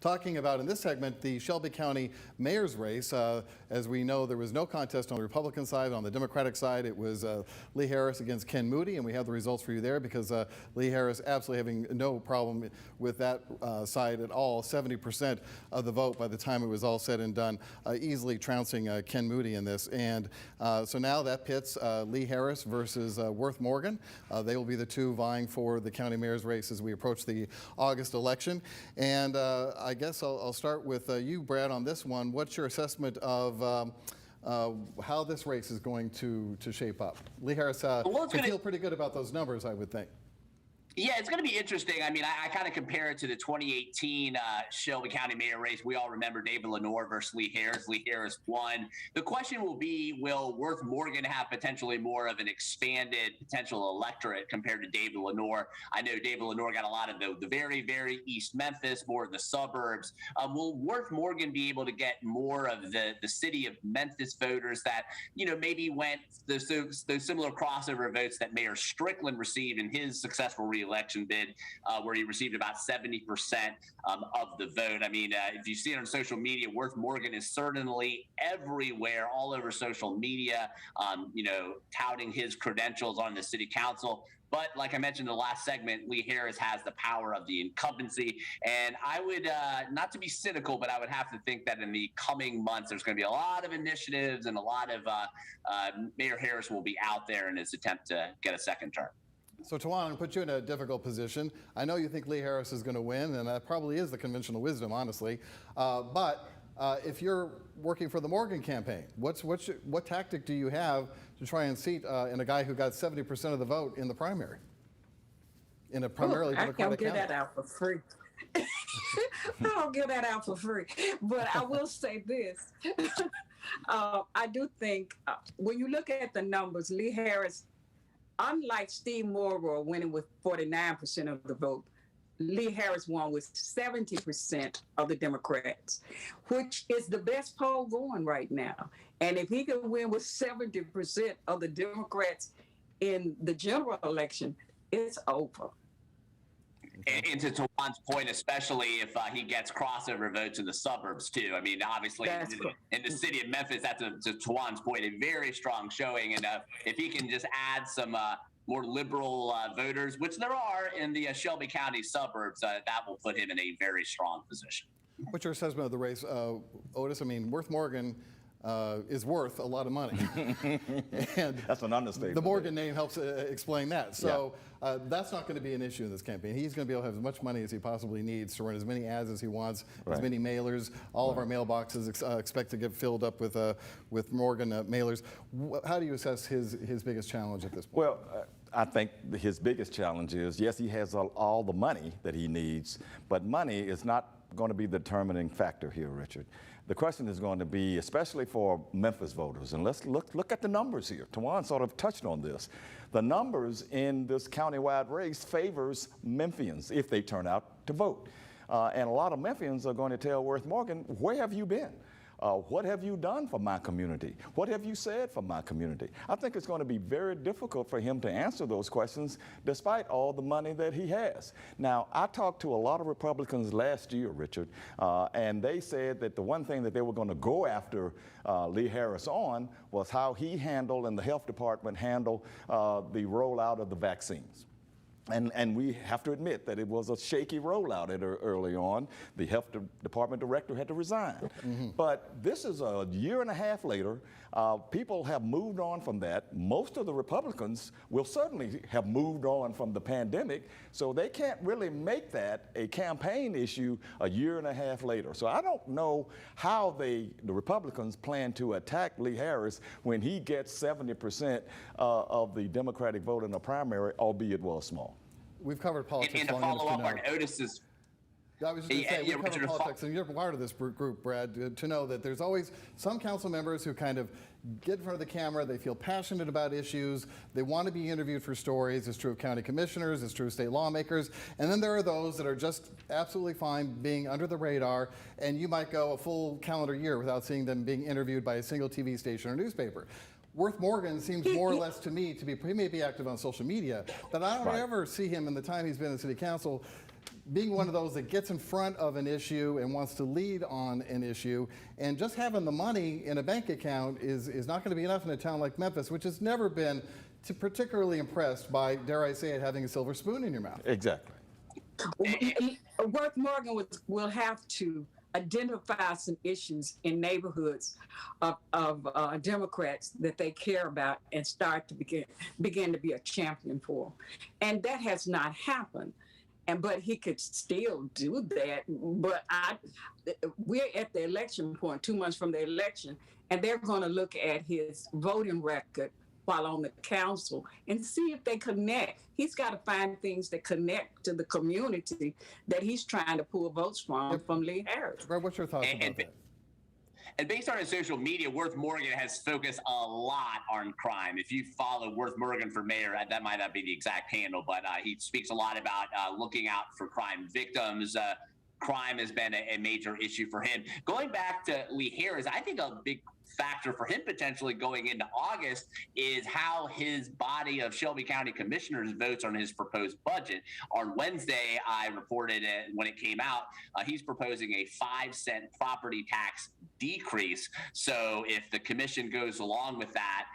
talking about in this segment the Shelby County Mayor's race. As we know, there was no contest on the Republican side. On the Democratic side, it was Lee Harris against Ken Moody, and we have the results for you there because Lee Harris absolutely having no problem with that side at all. 70% of the vote by the time it was all said and done, easily trouncing Ken Moody in this. And so now that pits Lee Harris versus Worth Morgan. They will be the two vying for the county mayor's race as we approach the August election. And I guess I'll start with you, Brad, on this one. What's your assessment of how this race is going to shape up? Lee Harris can feel pretty good about those numbers, I would think. Yeah, it's going to be interesting. I mean, I kind of compare it to the 2018 Shelby County mayor race. We all remember David Lenore versus Lee Harris. Lee Harris won. The question will be, will Worth Morgan have potentially more of an expanded potential electorate compared to David Lenore? I know David Lenore got a lot of the very, very East Memphis, more of the suburbs. Will Worth Morgan be able to get more of the city of Memphis voters that, you know, maybe went those similar crossover votes that Mayor Strickland received in his successful reelection bid, where he received about 70% of the vote. I mean, if you see it on social media, Worth Morgan is certainly everywhere, all over social media, you know, touting his credentials on the city council. But like I mentioned in the last segment, Lee Harris has the power of the incumbency. And I would, not to be cynical, but I would have to think that in the coming months, there's going to be a lot of initiatives and a lot of Mayor Harris will be out there in his attempt to get a second term. So, Tajuan, I'm going to put you in a difficult position. I know you think Lee Harris is going to win, and that probably is the conventional wisdom, honestly. But if you're working for the Morgan campaign, what tactic do you have to try and seat in a guy who got 70% of the vote in the primary in a primarily Democratic county? I can't give that out for free. I don't give that out for free. But I will say this. I do think when you look at the numbers, Lee Harris, unlike Steve Morrow winning with 49% of the vote, Lee Harris won with 70% of the Democrats, which is the best poll going right now. And if he can win with 70% of the Democrats in the general election, it's over. And to Tajuan's point, especially if he gets crossover votes in the suburbs too. I mean, obviously in the city of Memphis, that's to Tajuan's point, a very strong showing. And if he can just add some more liberal voters, which there are in the Shelby County suburbs, that will put him in a very strong position. What's your assessment of the race, Otis? I mean, Worth Morgan is worth a lot of money. And that's an understatement. The Morgan name helps explain that. So that's not going to be an issue in this campaign. He's going to be able to have as much money as he possibly needs to run as many ads as he wants, as many mailers. All of our mailboxes expect to get filled up with Morgan mailers. How do you assess his biggest challenge at this point? Well, I think his biggest challenge is, yes, he has all the money that he needs, but money is not going to be the determining factor here, Richard. The question is going to be, especially for Memphis voters, and let's look at the numbers here. Tajuan sort of touched on this. The numbers in this countywide race favors Memphians if they turn out to vote. And a lot of Memphians are going to tell Worth Morgan, where have you been? What have you done for my community? What have you said for my community? I think it's going to be very difficult for him to answer those questions despite all the money that he has. Now, I talked to a lot of Republicans last year, Richard, and they said that the one thing that they were going to go after Lee Harris on was how he handled and the health department handled the rollout of the vaccines. And we have to admit that it was a shaky rollout early on. The health department director had to resign. But this is a year and a half later. People have moved on from that. Most of the Republicans will certainly have moved on from the pandemic, so they can't really make that a campaign issue a year and a half later. So I don't know how the Republicans plan to attack Lee Harris when he gets 70% of the Democratic vote in the primary, albeit it was small. We've covered politics. And to follow up on Otis's. I was just going to say, we've covered politics, and you're part of this group, Brad, to know that there's always some council members who kind of get in front of the camera, they feel passionate about issues, they want to be interviewed for stories. It's true of county commissioners, it's true of state lawmakers, and then there are those that are just absolutely fine being under the radar, and you might go a full calendar year without seeing them being interviewed by a single TV station or newspaper. Worth Morgan seems more or less to me to be, he may be active on social media, but I don't ever see him in the time he's been in city council being one of those that gets in front of an issue and wants to lead on an issue, and just having the money in a bank account is not going to be enough in a town like Memphis, which has never been particularly impressed by, dare I say it, having a silver spoon in your mouth. Exactly. Worth Morgan will have to identify some issues in neighborhoods of Democrats that they care about and start to begin to be a champion for. And that has not happened. But he could still do that. But we're at the election point, 2 months from the election, and they're going to look at his voting record while on the council and see if they connect. He's got to find things that connect to the community that he's trying to pull votes from Lee Harris. Brad, what's your thoughts about that? And based on his social media, Worth Morgan has focused a lot on crime. If you follow Worth Morgan for mayor, that might not be the exact handle, but he speaks a lot about looking out for crime victims. Crime has been a major issue for him. Going back to Lee Harris, I think a big factor for him potentially going into August is how his body of Shelby County commissioners votes on his proposed budget. On Wednesday, I reported it when it came out, he's proposing a 5-cent property tax decrease. So if the commission goes along with that,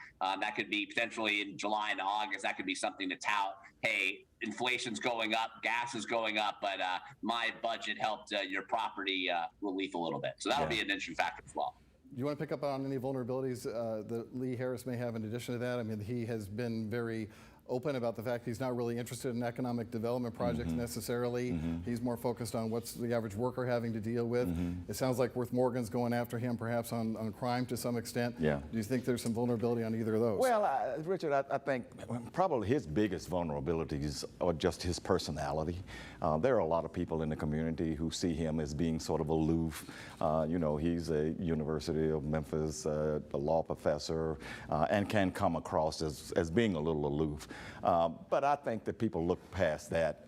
that could be potentially in July and August, that could be something to tout. Hey, inflation's going up, gas is going up, but my budget helped your property relief a little bit. So that'll be an interesting factor as well. Do you want to pick up on any vulnerabilities that Lee Harris may have in addition to that? I mean, he has been very open about the fact he's not really interested in economic development projects necessarily. He's more focused on what's the average worker having to deal with. It sounds like Worth Morgan's going after him perhaps on crime to some extent. Yeah. Do you think there's some vulnerability on either of those? Well, Richard, I think probably his biggest vulnerabilities are just his personality. There are a lot of people in the community who see him as being sort of aloof. You know, he's a University of Memphis a law professor and can come across as being a little aloof. But I think that people look past that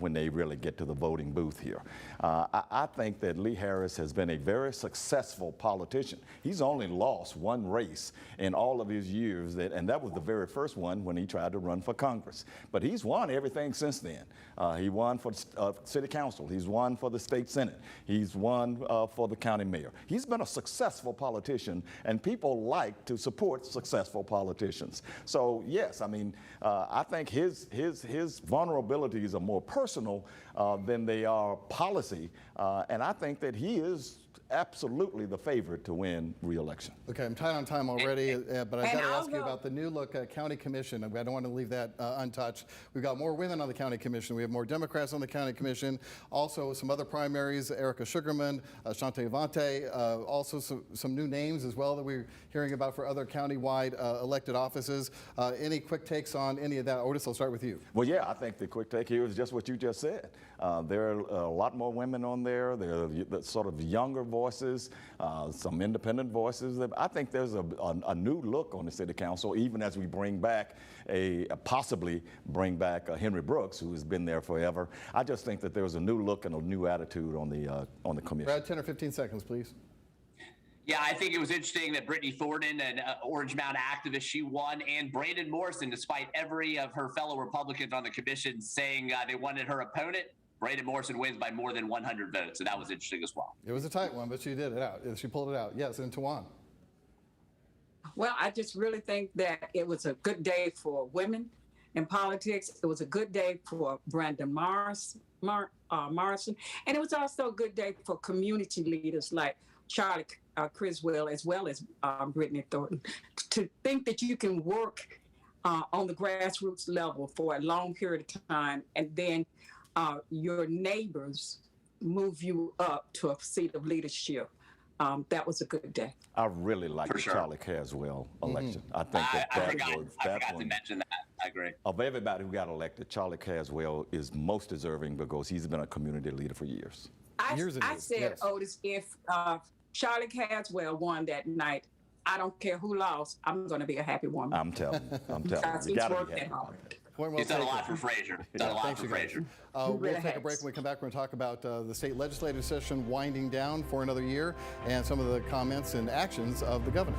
when they really get to the voting booth here. I think that Lee Harris has been a very successful politician. He's only lost one race in all of his years, and that was the very first one when he tried to run for Congress. But he's won everything since then. He won for city council. He's won for the state senate. He's won for the county mayor. He's been a successful politician, and people like to support successful politicians. So yes, I mean, I think his vulnerabilities are more personal than they are policy, and I think that he is absolutely the favorite to win re-election. Okay, I'm tight on time already, but I've got to ask you about the new look county commission. I don't want to leave that untouched. We've got more women on the county commission. We have more Democrats on the county commission. Also, some other primaries: Erica Sugarman, Shante Vante. Also, some new names as well that we're hearing about for other countywide elected offices. Any quick takes on any of that? Otis, I'll start with you. Well, yeah, I think the quick take here is just what you just said. There are a lot more women on there. There are the sort of younger voices, some independent voices. I think there's a new look on the city council, even as we bring back possibly bring back Henry Brooks, who has been there forever. I just think that there's a new look and a new attitude on the commission. Brad, 10 or 15 seconds, please. Yeah, I think it was interesting that Brittany Thornton, an Orange Mound activist, she won, and Brandon Morrison, despite every of her fellow Republicans on the commission saying they wanted her opponent, Brandon Morrison wins by more than 100 votes, so that was interesting as well. It was a tight one, but she did it out. She pulled it out. Yes, and Tajuan. Well, I just really think that it was a good day for women in politics. It was a good day for Brandon Morrison, and it was also a good day for community leaders like Charlie Criswell, as well as Brittany Thornton, to think that you can work on the grassroots level for a long period of time, and then your neighbors move you up to a seat of leadership. That was a good day. I really like the Charlie Caswell election. I think I forgot to mention that. I agree. Of everybody who got elected, Charlie Caswell is most deserving because he's been a community leader for years. I said, yes. Otis, if Charlie Caswell won that night, I don't care who lost, I'm going to be a happy woman. I'm telling you. Because he's worked that hard. He's done a lot for Frazier. We'll take a break. When we come back, we're going to talk about the state legislative session winding down for another year and some of the comments and actions of the governor.